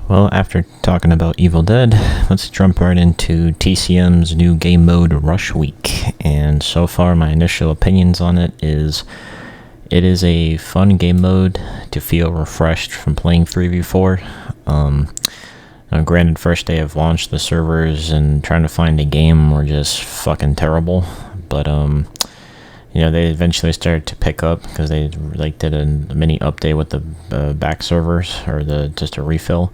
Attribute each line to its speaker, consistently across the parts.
Speaker 1: Well, after talking about Evil Dead, let's jump right into TCM's new game mode Rush Week. And so far, my initial opinions on it is a fun game mode to feel refreshed from playing 3v4. Granted, first day of launch, the servers and trying to find a game were just fucking terrible. But they eventually started to pick up because they did a mini update with the back servers, or just a refill.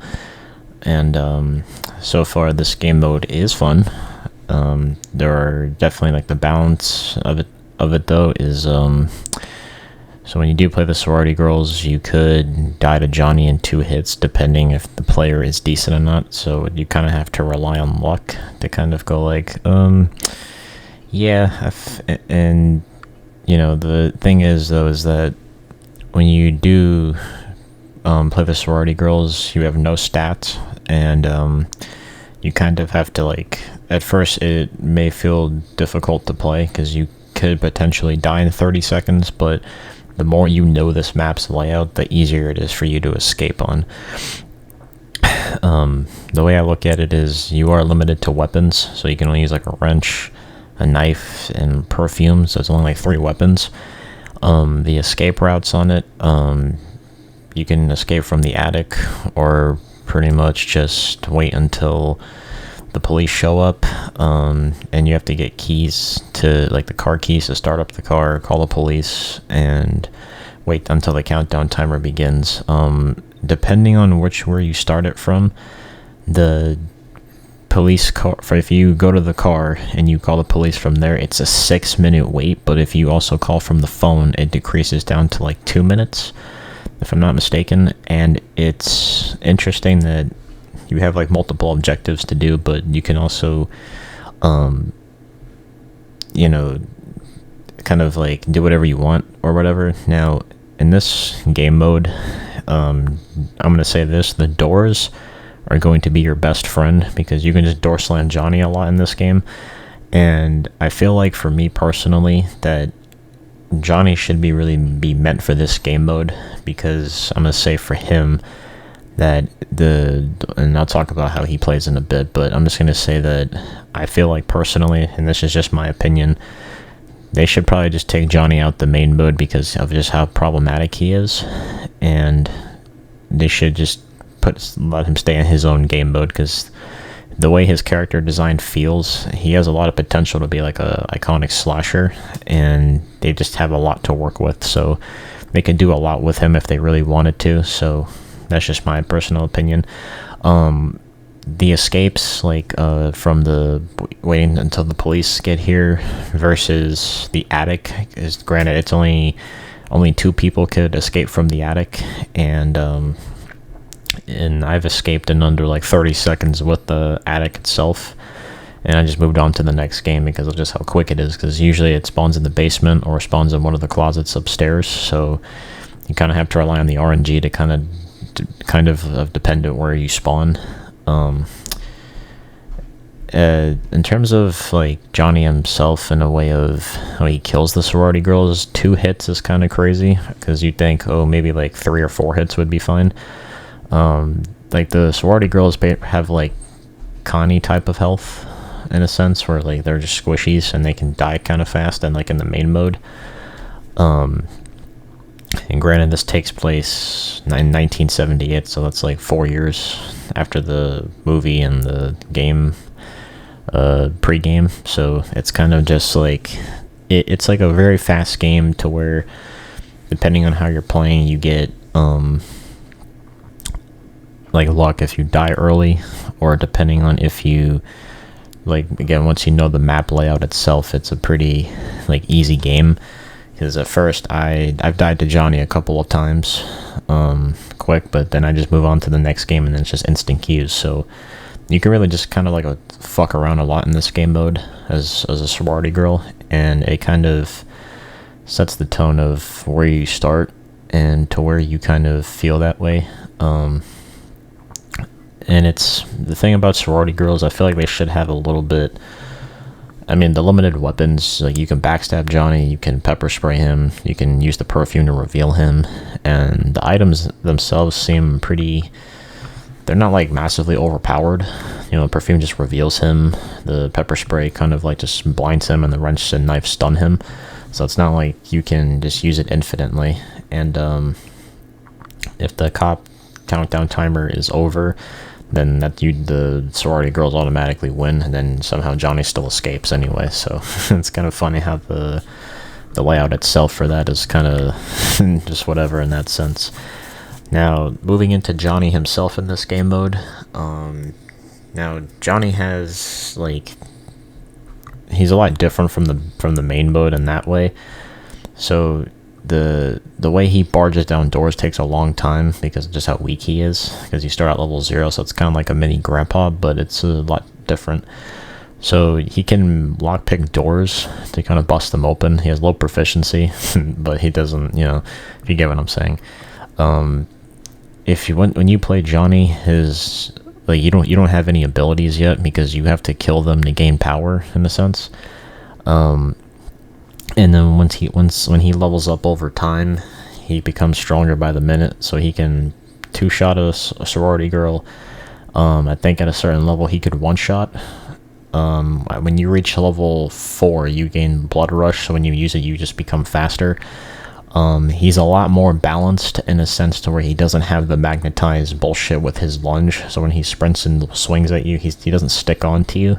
Speaker 1: And so far this game mode is fun. There are definitely the balance of it though is so when you do play the sorority girls, you could die to Johnny in 2 hits depending if the player is decent or not. So you kind of have to rely on luck to kind of go and the thing is though is that when you do play the sorority girls, you have no stats, and you kind of have to at first it may feel difficult to play because you could potentially die in 30 seconds, but the more you know this map's layout, the easier it is for you to escape on. The way I look at it is you are limited to weapons, so you can only use a wrench, a knife, and perfume, so it's only 3 weapons. The escape routes on it, you can escape from the attic, or pretty much just wait until the police show up, and you have to get keys to the car keys to start up the car, call the police, and wait until the countdown timer begins. Depending on where you start it from, the police car, if you go to the car and you call the police from there, it's a 6-minute wait, but if you also call from the phone, it decreases down to 2 minutes, if I'm not mistaken. And it's interesting that you have multiple objectives to do, but you can also kind of do whatever you want or whatever. Now in this game mode, I'm gonna say this: the doors are going to be your best friend, because you can just door slam Johnny a lot in this game. And I feel for me personally that Johnny should be meant for this game mode, because I'm gonna say for him that and I'll talk about how he plays in a bit, but I'm just gonna say that I feel personally, and this is just my opinion, they should probably just take Johnny out the main mode because of just how problematic he is, and they should just let him stay in his own game mode, because the way his character design feels, he has a lot of potential to be a iconic slasher, and they just have a lot to work with, so they could do a lot with him if they really wanted to. So that's just my personal opinion. The escapes, from the waiting until the police get here versus the attic, is granted it's only 2 people could escape from the attic, and I've escaped in under 30 seconds with the attic itself, and I just moved on to the next game because of just how quick it is, because usually it spawns in the basement or spawns in one of the closets upstairs, so you kind of have to rely on the RNG to kind of dependent where you spawn. In terms of Johnny himself, in a way of how he kills the sorority girls, 2 hits is kind of crazy, because you'd think, oh, maybe 3 or 4 hits would be fine. The sorority girls have Connie type of health, in a sense, where they're just squishies and they can die kind of fast, and in the main mode. And granted, this takes place in 1978, so that's 4 years after the movie and the game, pre-game. So it's kind of just it's a very fast game, to where depending on how you're playing, you get luck if you die early, or depending on if you again, once you know the map layout itself, it's a pretty easy game. Because at first I've died to Johnny a couple of times quick, but then I just move on to the next game, and then it's just instant queues. So you can really just kind of fuck around a lot in this game mode as a sorority girl, and it kind of sets the tone of where you start and to where you kind of feel that way. And it's the thing about sorority girls, I feel they should have a little bit. I mean, the limited weapons, you can backstab Johnny, you can pepper spray him, you can use the perfume to reveal him, and the items themselves seem pretty they're not like massively overpowered. You know, perfume just reveals him. The pepper spray kind of like just blinds him, and the wrench and knife stun him. So it's not like you can just use it infinitely. And if the cop countdown timer is over, then the sorority girls automatically win, and then somehow Johnny still escapes anyway. So it's kind of funny how the layout itself for that is kind of just whatever in that sense. Now, moving into Johnny himself in this game mode, now Johnny has like, he's a lot different from the main mode in that way. So the way he barges down doors takes a long time because of just how weak he is, because you start at level 0, so it's kind of like a mini grandpa, but it's a lot different. So he can lockpick doors to kind of bust them open. He has low proficiency, but he doesn't, you know, if you get what I'm saying. If you when you play Johnny, his like you don't have any abilities yet because you have to kill them to gain power in a sense. And then when he levels up over time, he becomes stronger by the minute, so he can two-shot a sorority girl. I think at a certain level he could one-shot. When you reach level 4, you gain Blood Rush, so when you use it, you just become faster. He's a lot more balanced in a sense to where he doesn't have the magnetized bullshit with his lunge, so when he sprints and swings at you, he doesn't stick on to you,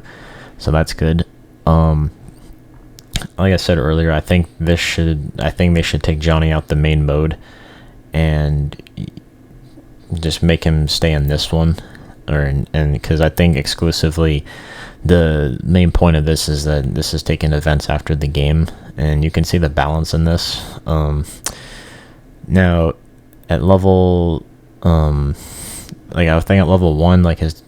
Speaker 1: so that's good. Like I said earlier, I think they should take Johnny out the main mode and just make him stay in this one, and because I think exclusively the main point of this is that this is taking events after the game, and you can see the balance in this. Now at level like I think at level 1, like his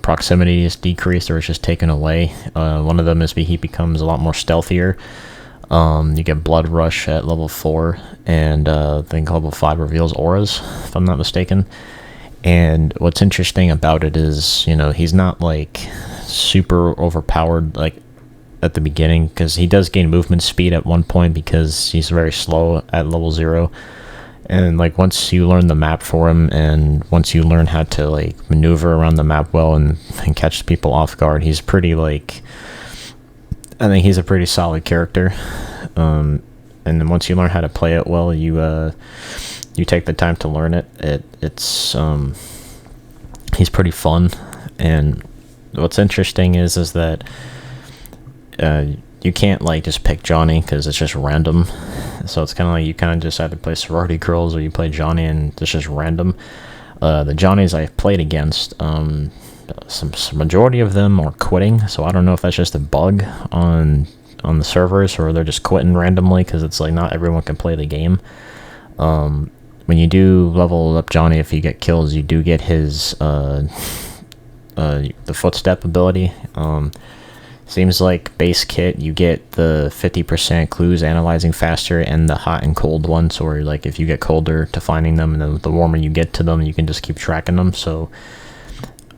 Speaker 1: proximity is decreased or it's just taken away. One of them is he becomes a lot more stealthier. You get Blood Rush at level 4, and I think level 5 reveals auras, if I'm not mistaken. And what's interesting about it is, you know, he's not like super overpowered like at the beginning, because he does gain movement speed at one point because he's very slow at level 0. And like once you learn the map for him, and once you learn how to like maneuver around the map well and catch people off guard, he's pretty like, I think he's a pretty solid character. And then once you learn how to play it well, you take the time to learn it. It's he's pretty fun. And what's interesting is that you can't like just pick Johnny because it's just random. So it's kind of like you kind of just either play sorority girls or you play Johnny, and it's just random. The Johnnies I've played against, some majority of them are quitting, so I don't know if that's just a bug on the servers or they're just quitting randomly because it's like not everyone can play the game. When you do level up Johnny, if you get kills, you do get his the footstep ability. Seems like base kit, you get the 50% clues analyzing faster and the hot and cold ones, or like if you get colder to finding them, and then the warmer you get to them, you can just keep tracking them. So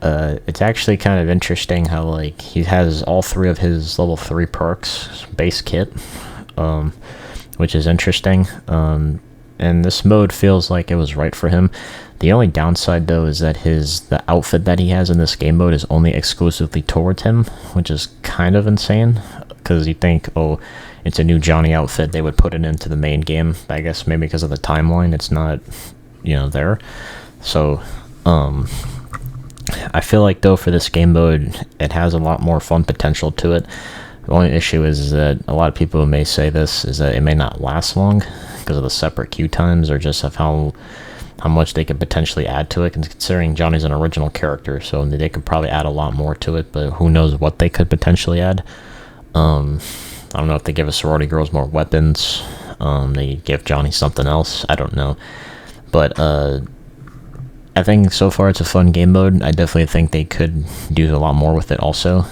Speaker 1: it's actually kind of interesting how like he has all 3 of his level 3 perks base kit, which is interesting. And this mode feels like it was right for him. The only downside though is that the outfit that he has in this game mode is only exclusively towards him, which is kind of insane, because you think, oh, it's a new Johnny outfit, they would put it into the main game. I guess maybe because of the timeline it's not, you know, there. So I feel like though for this game mode it has a lot more fun potential to it. The only issue is that a lot of people may say this is that it may not last long because of the separate queue times, or just of how much they could potentially add to it, considering Johnny's an original character, so they could probably add a lot more to it, but who knows what they could potentially add. I don't know if they give a sorority girls more weapons, they give Johnny something else, I don't know. But I think so far it's a fun game mode. I definitely think they could do a lot more with it also,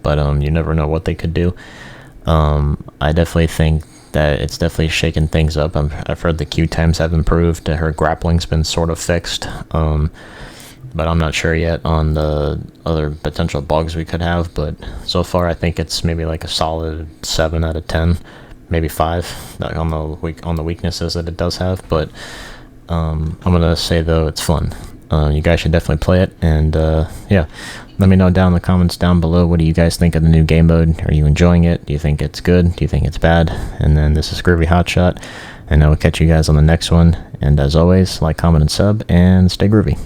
Speaker 1: but you never know what they could do. I definitely think that it's definitely shaken things up. I've heard the queue times have improved. Her grappling's been sort of fixed, but I'm not sure yet on the other potential bugs we could have. But so far, I think it's maybe like a solid 7 out of 10, maybe 5 on the weaknesses that it does have. But I'm gonna say though it's fun. You guys should definitely play it, and yeah, let me know down in the comments down below, what do you guys think of the new game mode? Are you enjoying it? Do you think it's good? Do you think it's bad? And then this is GroovyHotshot, and I will catch you guys on the next one, and as always, like, comment, and sub, and stay groovy.